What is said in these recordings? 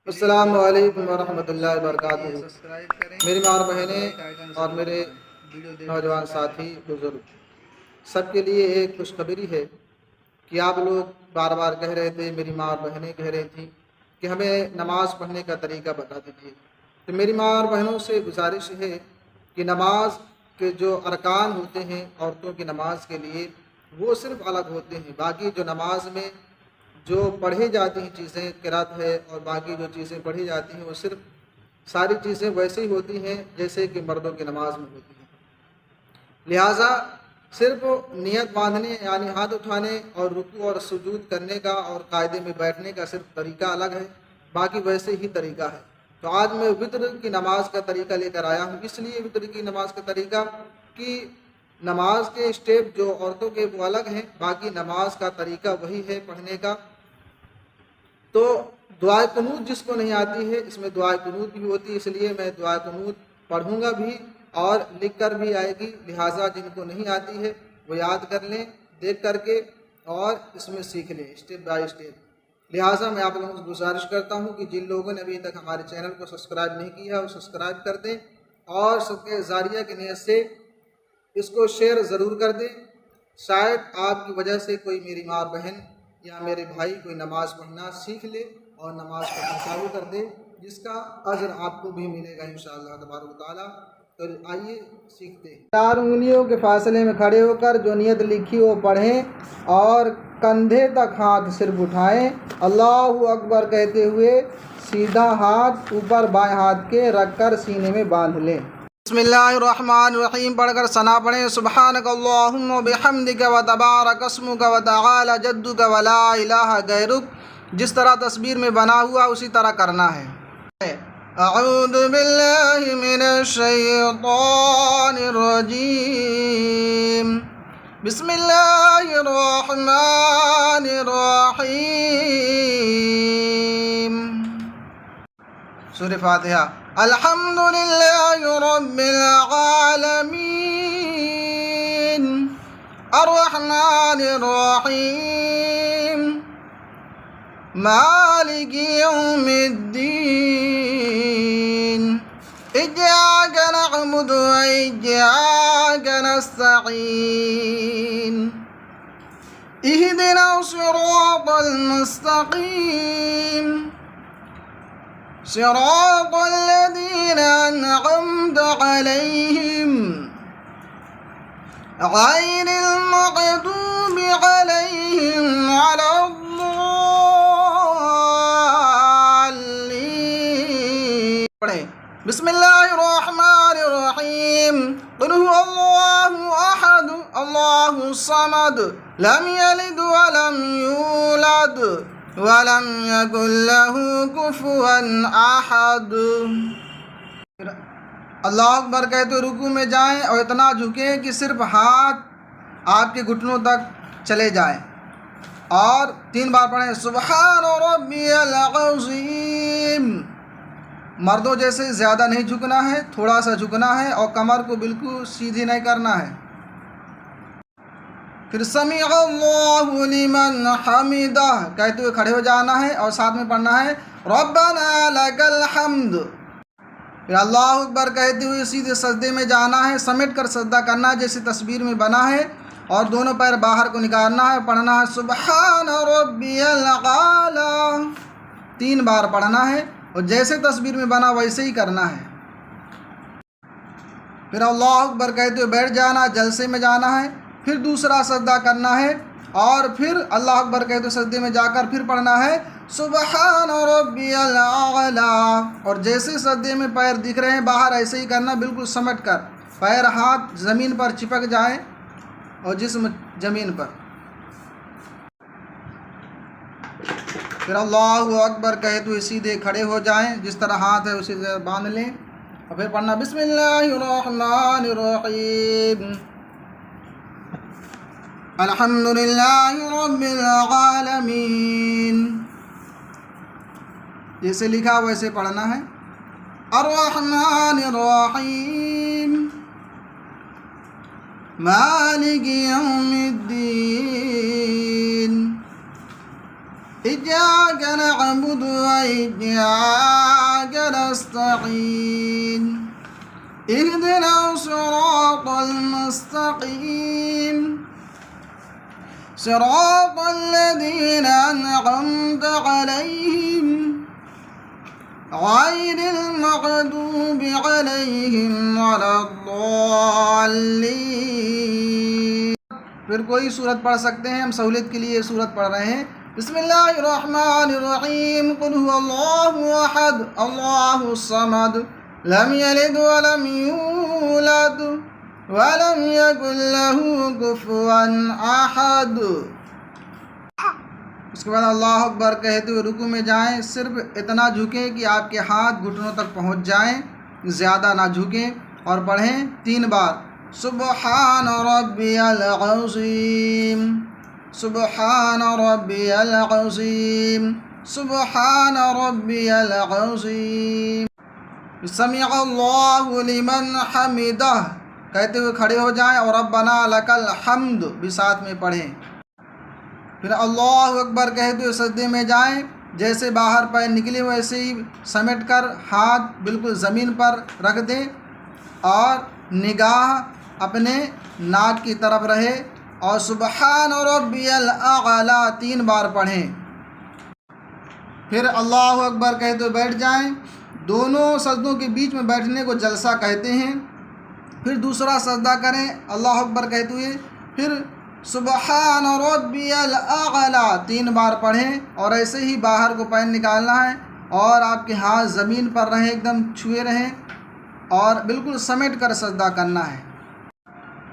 السلام علیکم ورحمۃ اللہ وبرکاتہ۔ میری ماں اور بہنیں اور میرے نوجوان ساتھی بزرگ سب کے لیے ایک خوشخبری ہے کہ آپ لوگ بار بار کہہ رہے تھے، میری ماں اور بہنیں کہہ رہی تھیں کہ ہمیں نماز پڑھنے کا طریقہ بتا دیجیے۔ تو میری ماں اور بہنوں سے گزارش ہے کہ نماز کے جو ارکان ہوتے ہیں عورتوں کی نماز کے لیے وہ صرف الگ ہوتے ہیں، باقی جو نماز میں جو پڑھی جاتی ہیں چیزیں قرات ہے اور باقی جو چیزیں پڑھی جاتی ہیں وہ صرف ساری چیزیں ویسے ہی ہوتی ہیں جیسے کہ مردوں کی نماز میں ہوتی ہیں۔ لہٰذا صرف نیت باندھنے یعنی ہاتھ اٹھانے اور رکوع اور سجود کرنے کا اور قاعدے میں بیٹھنے کا صرف طریقہ الگ ہے، باقی ویسے ہی طریقہ ہے۔ تو آج میں وطر کی نماز کا طریقہ لے کر آیا ہوں، اس لیے وطر کی نماز کا طریقہ کہ نماز کے اسٹیپ جو عورتوں کے وہ الگ ہیں، باقی نماز کا طریقہ وہی ہے پڑھنے کا۔ تو دعائے قنوت جس کو نہیں آتی ہے، اس میں دعائے قنوت بھی ہوتی ہے، اس لیے میں دعائے قنوت پڑھوں گا بھی اور لکھ کر بھی آئے گی، لہٰذا جن کو نہیں آتی ہے وہ یاد کر لیں دیکھ کر کے اور اس میں سیکھ لیں اسٹیپ بائی اسٹیپ۔ لہٰذا میں آپ لوگوں سے گزارش کرتا ہوں کہ جن لوگوں نے ابھی تک ہمارے چینل کو سبسکرائب نہیں کیا وہ سبسکرائب کر دیں اور صدقہ جاریہ کی نیت سے اس کو شیئر ضرور کر دیں۔ شاید آپ کی وجہ سے کوئی میری ماں بہن یا میرے بھائی کوئی نماز پڑھنا سیکھ لے اور نماز پڑھنا چالو کر دے، جس کا اجر آپ کو بھی ملے گا انشاءاللہ تبارک و تعالیٰ۔ تو آئیے سیکھتے ہیں۔ 4 انگلیوں کے فاصلے میں کھڑے ہو کر جو نیت لکھی وہ پڑھیں اور کندھے تک ہاتھ صرف اٹھائیں، اللہ اکبر کہتے ہوئے سیدھا ہاتھ اوپر بائیں ہاتھ کے رکھ کر سینے میں باندھ لیں۔ بسم اللہ الرحمن الرحیم پڑھ کر ثنا پڑھیں، سبحانک اللہم وبحمدک وتبارک اسمک وتعالی جدک ولا الہ غیرک۔ جس طرح تصویر میں بنا ہوا اسی طرح کرنا ہے۔ اعوذ باللہ من الشیطان الرجیم، بسم اللہ الرحمن الرحیم۔ سورہ فاتحہ۔ الحمد للہ رب العالمین الرحمن الرحیم مالک یوم الدین ایاک نعبد و ایاک نستعین اہدنا الصراط المستقیم صراط الذین انعمت علیہم غیر المغضوب علیہم ولا الضالین۔ پڑھیں، بسم اللہ الرحمن الرحیم، قل هو اللہ احد اللہ الصمد لم یلد ولم یولد وَلَمْ يَكُنْ لَهُ كُفُوًا أَحَدٌ۔ اللہ اکبر کہتے ہوئے رکوع میں جائیں اور اتنا جھکیں کہ صرف ہاتھ آپ کے گھٹنوں تک چلے جائیں، اور 3 بار پڑھیں سبحان ربی العظیم۔ مردوں جیسے زیادہ نہیں جھکنا ہے، تھوڑا سا جھکنا ہے اور کمر کو بالکل سیدھی نہیں کرنا ہے۔ پھر سمیع اللہ لمن حمدہ کہتے ہوئے کھڑے ہو جانا ہے اور ساتھ میں پڑھنا ہے ربنا لک الحمد۔ پھر اللہ اکبر کہتے ہوئے سیدھے سجدے میں جانا ہے، سمیٹ کر سجدہ کرنا ہے جیسے تصویر میں بنا ہے، اور دونوں پیر باہر کو نکالنا ہے، پڑھنا ہے سبحان ربی الاعلی، 3 بار پڑھنا ہے اور جیسے تصویر میں بنا ویسے ہی کرنا ہے۔ پھر اللہ اکبر کہتے ہوئے بیٹھ جانا، جلسے میں جانا ہے، پھر دوسرا سجدہ کرنا ہے اور پھر اللہ اکبر کہتے ہوئے سجدے میں جا کر پھر پڑھنا ہے سبحان ربی الاعلی، اور جیسے سجدے میں پیر دکھ رہے ہیں باہر ایسے ہی کرنا، بالکل سمٹ کر پیر ہاتھ زمین پر چپک جائیں اور جسم زمین پر۔ پھر اللہ اکبر کہتے ہوئے سیدھے کھڑے ہو جائیں، جس طرح ہاتھ ہے اسی طرح باندھ لیں اور پھر پڑھنا بسم اللہ الرحمن الرحیم الحمد للہ رب العالمین، جیسے لکھا ویسے پڑھنا ہے الرحمن الرحیم مالک یوم الدین إياك نعبد وإياك نستعين اهدنا الصراط المستقيم صراط الذين أنعمت عليهم غير المغضوب عليهم ولا الضالين۔ پھر کوئی صورت پڑھ سکتے ہیں، ہم سہولت کے لیے یہ صورت پڑھ رہے ہیں۔ بسم اللہ الرحمن الرحیم، قل هو اللہ احد اللہ الصمد لم یلد ولم یولد وَلَمْ يَكُنْ لَهُ كُفُوًا أَحَدٌ۔ اس کے بعد اللہ اکبر کہتے ہوئے رکوع میں جائیں، صرف اتنا جھکیں کہ آپ کے ہاتھ گھٹنوں تک پہنچ جائیں، زیادہ نہ جھکیں، اور پڑھیں 3 بار سبحان ربی العظیم سبحان ربی العظیم سبحان ربی العظیم۔ سمع اللہ لمن حمدہ کہتے ہوئے کھڑے ہو جائیں، اور ربنا لک الحمد بھی ساتھ میں پڑھیں۔ پھر اللہ اکبر کہتے ہوئے سجدے میں جائیں، جیسے باہر پیر نکلے ویسے ہی سمیٹ کر ہاتھ بالکل زمین پر رکھ دیں، اور نگاہ اپنے ناک کی طرف رہے، اور سبحان ربی الاعلی 3 بار پڑھیں۔ پھر اللہ اکبر کہتے ہوئے بیٹھ جائیں، دونوں سجدوں کے بیچ میں بیٹھنے کو جلسہ کہتے ہیں۔ پھر دوسرا سجدہ کریں اللہ اکبر کہتے ہوئے، پھر سبحان ربی الاعلی 3 بار پڑھیں، اور ایسے ہی باہر کو پیر نکالنا ہے، اور آپ کے ہاتھ زمین پر رہیں، ایک دم چھوئے رہیں، اور بالکل سمیٹ کر سجدہ کرنا ہے۔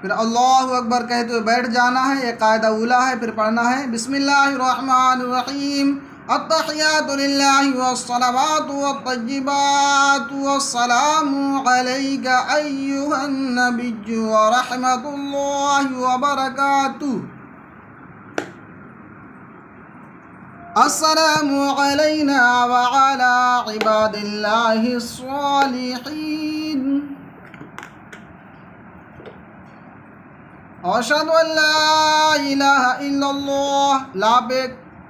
پھر اللہ اکبر کہتے ہوئے بیٹھ جانا ہے، یہ قاعدہ اولا ہے۔ پھر پڑھنا ہے بسم اللہ الرحمن الرحیم التحیات للہ والصلوات والطیبات والسلام علیک ایہا النبی ورحمۃ اللہ وبرکاتہ السلام علینا وعلی عباد اللہ الصالحین اشہد ان لا الہ الا اللہ، لا پہ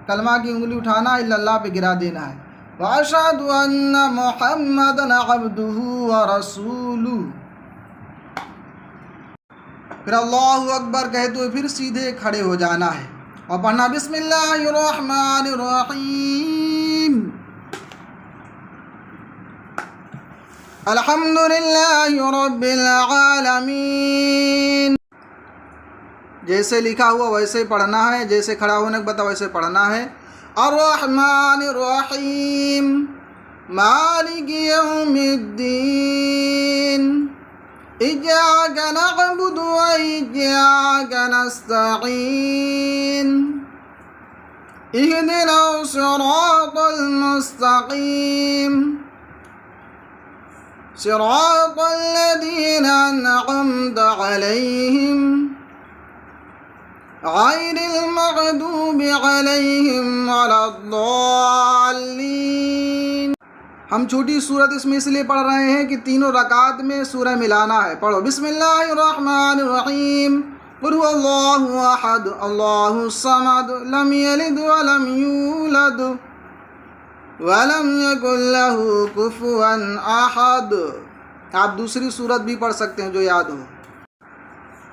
کلمہ کی انگلی اٹھانا، الا اللہ پہ گرا دینا ہے، واشہد ان محمدًا عبدہ ورسولہ۔ پھر اللہ اکبر کہتے ہوئے پھر سیدھے کھڑے ہو جانا ہے، اور پڑھنا بسم اللہ الرحمن الرحیم الحمد للہ رب العالمین۔ جیسے لکھا ہوا ویسے پڑھنا ہے، جیسے کھڑا ہونے کو بتا ویسے پڑھنا ہے۔ الرحمن الرحیم مالک یوم الدین ایاک نعبد و ایاک نستعین اہدنا الصراط المستقیم صراط الذین انعمت علیہم غیر المغضوب علیہم ولا الضالین۔ ہم چھوٹی صورت اس میں اس لیے پڑھ رہے ہیں کہ تینوں رکعات میں سورہ ملانا ہے۔ پڑھو بسم اللہ الرحمن الرحیم قل هو اللہ احد اللہ الصمد لم یلد ولم یولد ولم یکن لہ کفوا احد۔ آپ دوسری صورت بھی پڑھ سکتے ہیں جو یاد ہو۔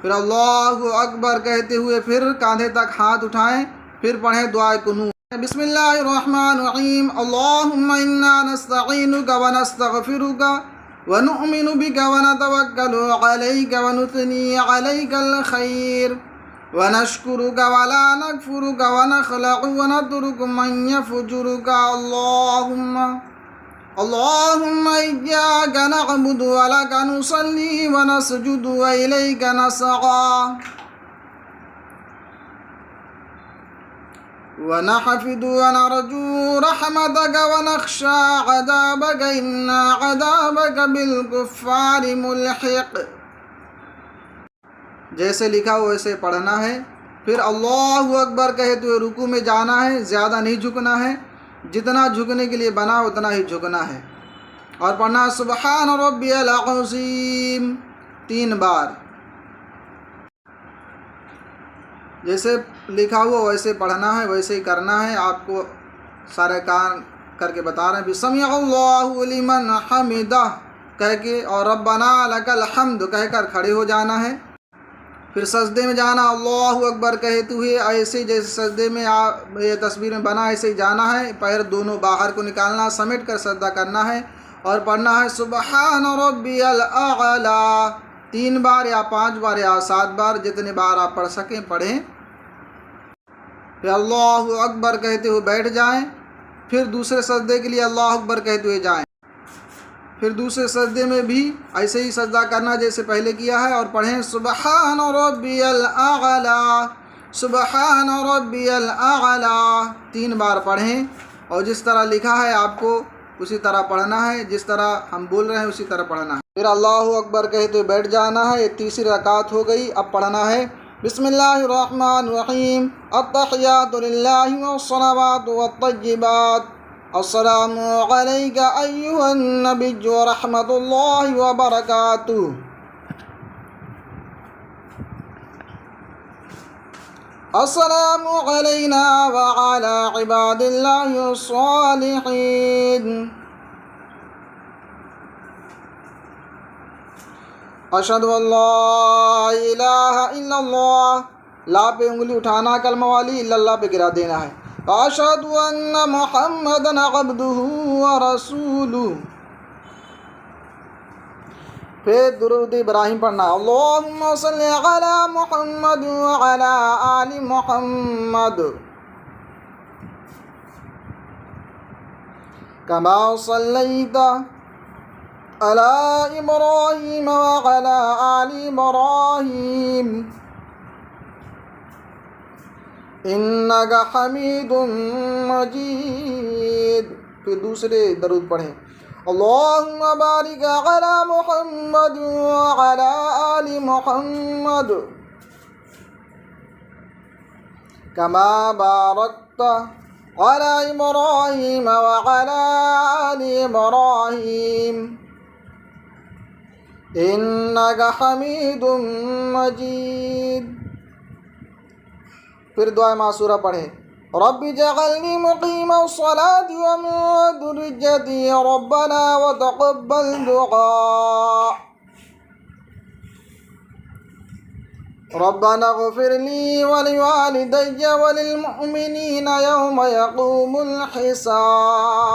پھر اللہ اکبر کہتے ہوئے پھر کاندھے تک ہاتھ اٹھائیں، پھر پڑھیں دعائے قنوت۔ بسم اللہ الرحمن الرحیم اللہم انا نستعینک ونستغفرک ونؤمن بک ونتوکل علیک ونثنی علیک الخیر ونشکرک ولا نکفرک ونخلع ونترک من یفجرک اللہم ایاک نعبد ولک نصلی ونسجد وإلیک نسعی ونحفظ ونرجو رحمتک ونخشى عذابک ان عذابک بالکفار ملحق۔ جیسے لکھا ہو ویسے پڑھنا ہے۔ پھر اللہ اکبر کہتے ہوئے رکوع میں جانا ہے، زیادہ نہیں جھکنا ہے، جتنا جھکنے کے لیے بنا اتنا ہی جھکنا ہے، اور پڑھنا سبحان ربی العظیم 3 بار۔ جیسے لکھا ہوا ویسے پڑھنا ہے، ویسے ہی کرنا ہے۔ آپ کو سارے کان کر کے بتا رہے ہیں بھی سمیع اللہ لمن حمدہ کہہ کے اور ربنا لک الحمد کہہ کر کھڑے ہو جانا ہے. پھر سجدے میں جانا اللہ اکبر کہتے ہوئے ایسے جیسے سجدے میں یہ تصویر میں بنا ایسے ہی جانا ہے. پیر دونوں باہر کو نکالنا سمیٹ کر سجدہ کرنا ہے اور پڑھنا ہے سبحان ربی الاعلی 3 بار یا 5 بار یا 7 بار جتنے بار آپ پڑھ سکیں پڑھیں. پھر اللہ اکبر کہتے ہوئے بیٹھ جائیں. پھر دوسرے سجدے کے لیے اللہ اکبر کہتے ہوئے جائیں. پھر دوسرے سجدے میں بھی ایسے ہی سجدہ کرنا جیسے پہلے کیا ہے اور پڑھیں سبحان ربی الاعلی سبحان ربی الاعلی 3 بار پڑھیں. اور جس طرح لکھا ہے آپ کو اسی طرح پڑھنا ہے، جس طرح ہم بول رہے ہیں اسی طرح پڑھنا ہے. پھر اللہ اکبر کہتے ہوئے بیٹھ جانا ہے. یہ تیسری رکعت ہو گئی. اب پڑھنا ہے بسم اللہ الرحمن الرحیم التحیات للہ والصلوات والطیبات السلام علیک ایھا النبی ورحمۃ اللہ وبرکاتہ. السلام علینا وعلی عباد اللہ الصالحین. اشہد ان لا الہ الا اللہ لا پہ انگلی اٹھانا کلمہ والی، الا اللہ پہ گرا دینا ہے. اشہد ان محمدًا عبدہ ورسولہ. پھر درود ابراہیم پڑھنا اللہم صلی علی محمد وعلی آل محمد کما صلیت علی ابراہیم وعلی آل ابراہیم انک حمید مجید. پھر دوسرے درود پڑھیں اللہم بارک علی محمد وعلی آل محمد کما بارکت علی ابراہیم وعلی آل ابراہیم انک حمید مجید. پھر دعائے معصورہ پڑھیں رب اجعلنی مقیم الصلاة ومن ذریتی ربنا وتقبل دعاء ربنا اغفر لی ولوالدی وللمؤمنین یوم یقوم الحساب.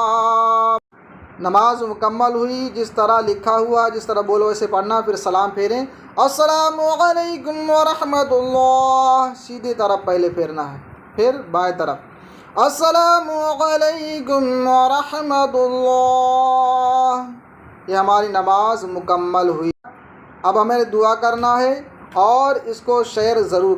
نماز مکمل ہوئی، جس طرح لکھا ہوا جس طرح بولو ویسے پڑھنا. پھر سلام پھیریں السلام علیکم ورحمۃ اللہ سیدھی طرف پہلے پھیرنا ہے. پھر بائیں طرف السلام علیکم ورحمۃ اللہ. یہ ہماری نماز مکمل ہوئی. اب ہمیں دعا کرنا ہے اور اس کو شیئر ضرور